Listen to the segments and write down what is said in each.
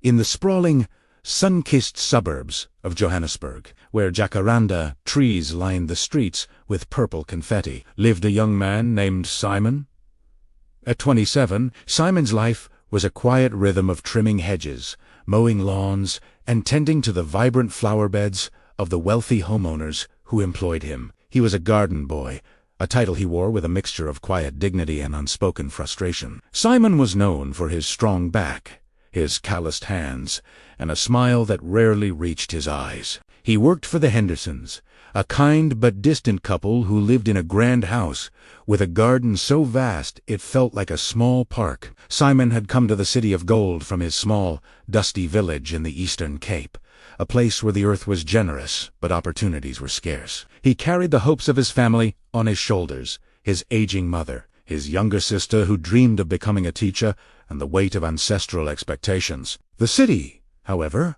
In the sprawling, sun-kissed suburbs of Johannesburg, where jacaranda trees lined the streets with purple confetti, lived a young man named Simon. At 27, Simon's life was a quiet rhythm of trimming hedges, mowing lawns, and tending to the vibrant flower beds of the wealthy homeowners who employed him. He was a garden boy, a title he wore with a mixture of quiet dignity and unspoken frustration. Simon was known for his strong back, his calloused hands, and a smile that rarely reached his eyes. He worked for the Hendersons, a kind but distant couple who lived in a grand house, with a garden so vast it felt like a small park. Simon had come to the City of Gold from his small, dusty village in the Eastern Cape, a place where the earth was generous, but opportunities were scarce. He carried the hopes of his family on his shoulders, his aging mother, his younger sister who dreamed of becoming a teacher, and the weight of ancestral expectations. The city, however,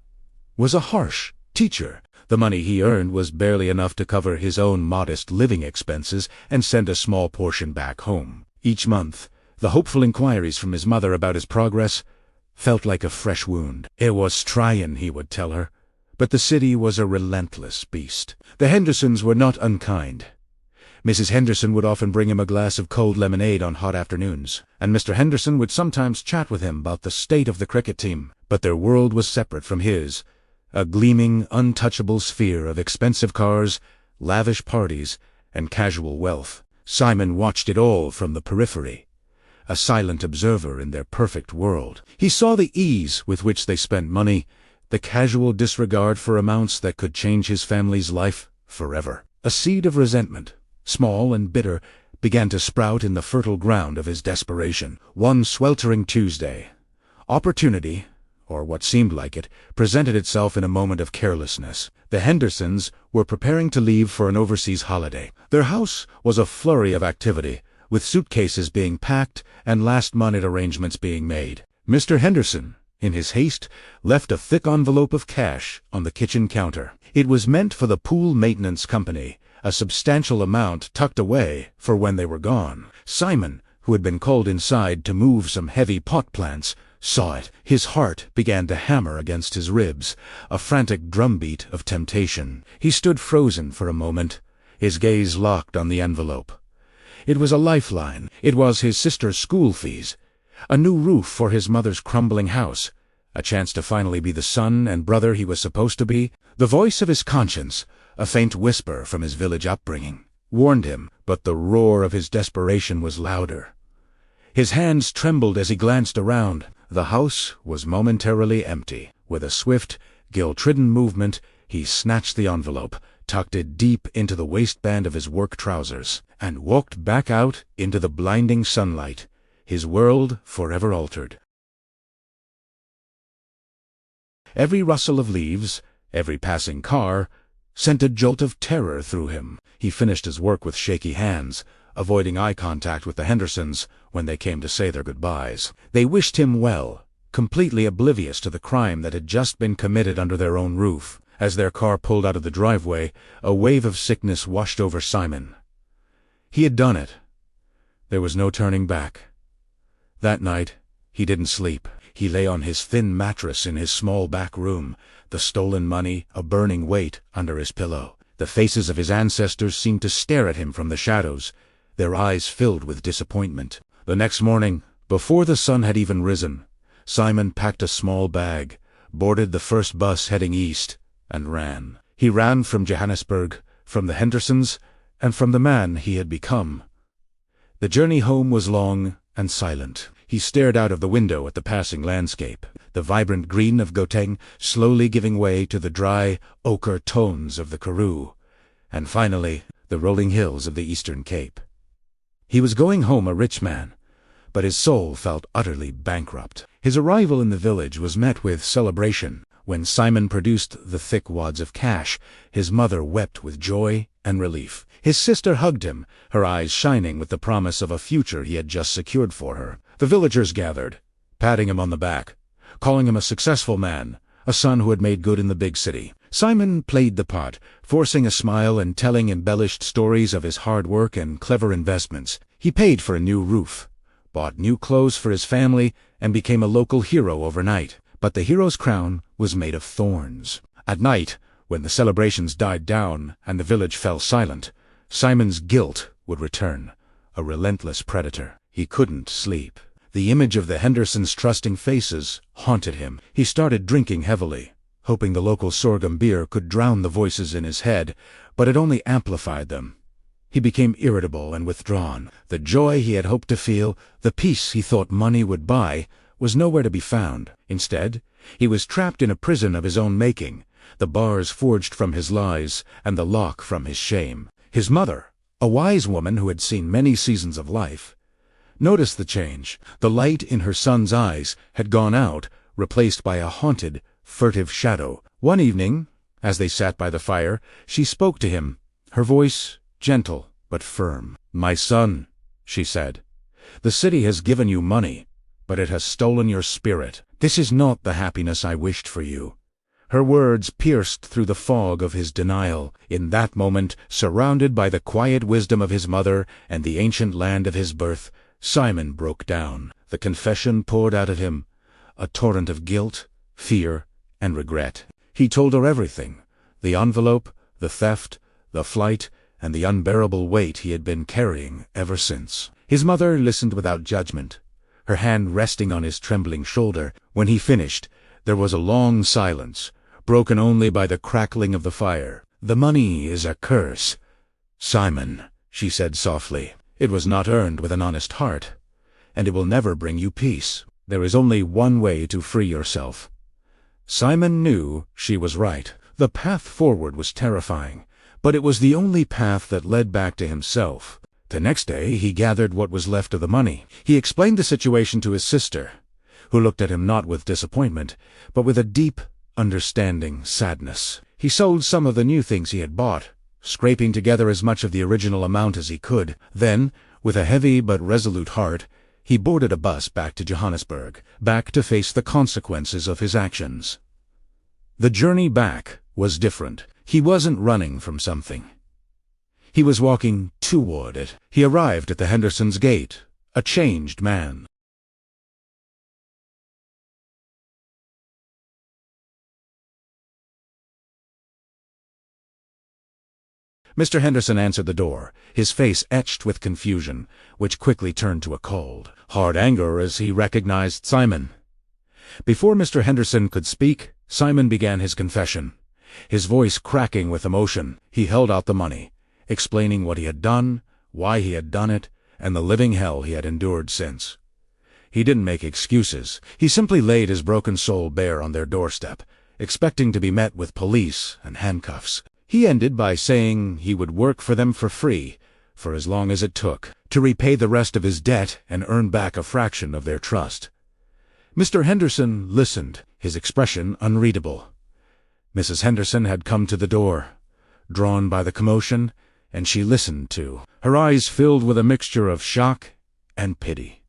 was a harsh teacher. The money he earned was barely enough to cover his own modest living expenses and send a small portion back home. Each month, the hopeful inquiries from his mother about his progress felt like a fresh wound. "It was trying," he would tell her, but the city was a relentless beast. The Hendersons were not unkind. Mrs. Henderson would often bring him a glass of cold lemonade on hot afternoons, and Mr. Henderson would sometimes chat with him about the state of the cricket team. But their world was separate from his, a gleaming, untouchable sphere of expensive cars, lavish parties, and casual wealth. Simon watched it all from the periphery, a silent observer in their perfect world. He saw the ease with which they spent money, the casual disregard for amounts that could change his family's life forever. A seed of resentment, small and bitter, began to sprout in the fertile ground of his desperation. One sweltering Tuesday, opportunity, or what seemed like it, presented itself in a moment of carelessness. The Hendersons were preparing to leave for an overseas holiday. Their house was a flurry of activity, with suitcases being packed and last-minute arrangements being made. Mr. Henderson, in his haste, left a thick envelope of cash on the kitchen counter. It was meant for the pool maintenance company, a substantial amount tucked away for when they were gone. Simon, who had been called inside to move some heavy pot plants, saw it. His heart began to hammer against his ribs, a frantic drumbeat of temptation. He stood frozen for a moment, his gaze locked on the envelope. It was a lifeline. It was his sister's school fees, a new roof for his mother's crumbling house, a chance to finally be the son and brother he was supposed to be. The voice of his conscience, a faint whisper from his village upbringing, warned him, but the roar of his desperation was louder. His hands trembled as he glanced around. The house was momentarily empty. With a swift, guilt-ridden movement, he snatched the envelope, tucked it deep into the waistband of his work trousers, and walked back out into the blinding sunlight, his world forever altered. Every rustle of leaves, every passing car, sent a jolt of terror through him. He finished his work with shaky hands, avoiding eye contact with the Hendersons when they came to say their goodbyes. They wished him well, completely oblivious to the crime that had just been committed under their own roof. As their car pulled out of the driveway, a wave of sickness washed over Simon. He had done it. There was no turning back. That night, he didn't sleep. He lay on his thin mattress in his small back room, the stolen money a burning weight under his pillow. The faces of his ancestors seemed to stare at him from the shadows, their eyes filled with disappointment. The next morning, before the sun had even risen, Simon packed a small bag, boarded the first bus heading east, and ran. He ran from Johannesburg, from the Hendersons, and from the man he had become. The journey home was long and silent. He stared out of the window at the passing landscape, the vibrant green of Gauteng slowly giving way to the dry ochre tones of the Karoo, and finally the rolling hills of the Eastern Cape. He was going home a rich man, but his soul felt utterly bankrupt. His arrival in the village was met with celebration. When Simon produced the thick wads of cash, his mother wept with joy and relief. His sister hugged him, her eyes shining with the promise of a future he had just secured for her. The villagers gathered, patting him on the back, calling him a successful man, a son who had made good in the big city. Simon played the part, forcing a smile and telling embellished stories of his hard work and clever investments. He paid for a new roof, bought new clothes for his family, and became a local hero overnight. but the hero's crown was made of thorns. At night, when the celebrations died down and the village fell silent, Simon's guilt would return, a relentless predator. He couldn't sleep. The image of the Hendersons' trusting faces haunted him. He started drinking heavily, hoping the local sorghum beer could drown the voices in his head, but it only amplified them. He became irritable and withdrawn. The joy he had hoped to feel, the peace he thought money would buy, was nowhere to be found. Instead, he was trapped in a prison of his own making, the bars forged from his lies and the lock from his shame. His mother, a wise woman who had seen many seasons of life, noticed the change. The light in her son's eyes had gone out, replaced by a haunted, furtive shadow. One evening, as they sat by the fire, she spoke to him, her voice gentle but firm. "My son," she said, "the city has given you money, but it has stolen your spirit. This is not the happiness I wished for you." Her words pierced through the fog of his denial. In that moment, surrounded by the quiet wisdom of his mother and the ancient land of his birth, Simon broke down. The confession poured out of him, a torrent of guilt, fear, and regret. He told her everything: the envelope, the theft, the flight, and the unbearable weight he had been carrying ever since. His mother listened without judgment, her hand resting on his trembling shoulder. When he finished, there was a long silence, broken only by the crackling of the fire. "The money is a curse, Simon," she said softly. "It was not earned with an honest heart, and it will never bring you peace. There is only one way to free yourself." Simon knew she was right. The path forward was terrifying, but it was the only path that led back to himself. The next day he gathered what was left of the money. He explained the situation to his sister, who looked at him not with disappointment, but with a deep, understanding sadness. He sold some of the new things he had bought, scraping together as much of the original amount as he could. Then, with a heavy but resolute heart, he boarded a bus back to Johannesburg, back to face the consequences of his actions. The journey back was different. He wasn't running from something. He was walking toward it. He arrived at the Hendersons' gate, a changed man. Mr. Henderson answered the door, his face etched with confusion, which quickly turned to a cold, hard anger as he recognized Simon. Before Mr. Henderson could speak, Simon began his confession, his voice cracking with emotion. He held out the money, explaining what he had done, why he had done it, and the living hell he had endured since. He didn't make excuses. He simply laid his broken soul bare on their doorstep, expecting to be met with police and handcuffs. He ended by saying he would work for them for free, for as long as it took, to repay the rest of his debt and earn back a fraction of their trust. Mr. Henderson listened, his expression unreadable. Mrs. Henderson had come to the door, drawn by the commotion, and she listened too, her eyes filled with a mixture of shock and pity.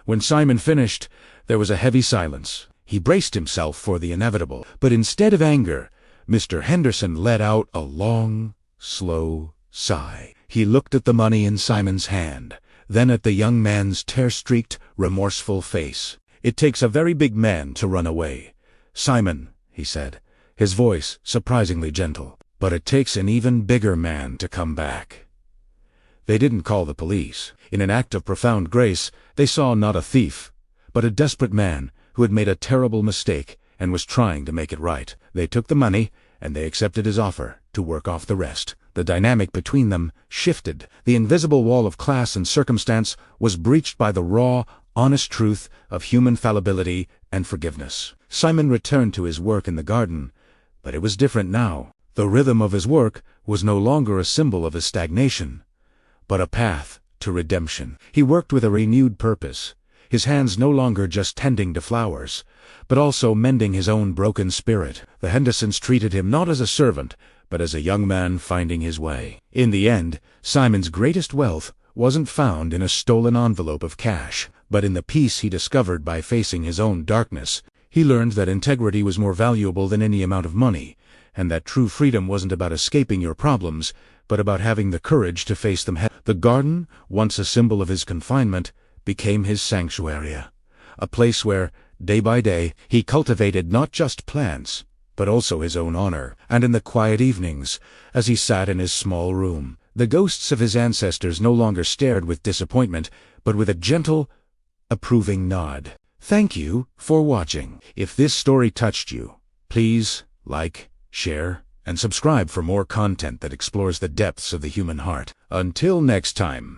When Simon finished, there was a heavy silence. He braced himself for the inevitable, but instead of anger, Mr. Henderson let out a long, slow sigh. He looked at the money in Simon's hand, then at the young man's tear-streaked, remorseful face. "It takes a very big man to run away, Simon," he said, his voice surprisingly gentle. "But it takes an even bigger man to come back." They didn't call the police. In an act of profound grace, they saw not a thief, but a desperate man who had made a terrible mistake and was trying to make it right. They took the money, and they accepted his offer to work off the rest. The dynamic between them shifted. The invisible wall of class and circumstance was breached by the raw, honest truth of human fallibility and forgiveness. Simon returned to his work in the garden, but it was different now. The rhythm of his work was no longer a symbol of his stagnation, but a path to redemption. He worked with a renewed purpose, his hands no longer just tending to flowers, but also mending his own broken spirit. The Hendersons treated him not as a servant, but as a young man finding his way. In the end, Simon's greatest wealth wasn't found in a stolen envelope of cash, but in the peace he discovered by facing his own darkness. He learned that integrity was more valuable than any amount of money, and that true freedom wasn't about escaping your problems, but about having the courage to face them head. The garden, once a symbol of his confinement, became his sanctuary, a place where, Day by day, he cultivated not just plants, but also his own honor, and in the quiet evenings, as he sat in his small room, the ghosts of his ancestors no longer stared with disappointment, but with a gentle, approving nod. Thank you for watching. If this story touched you, please like, share, and subscribe for more content that explores the depths of the human heart. Until next time.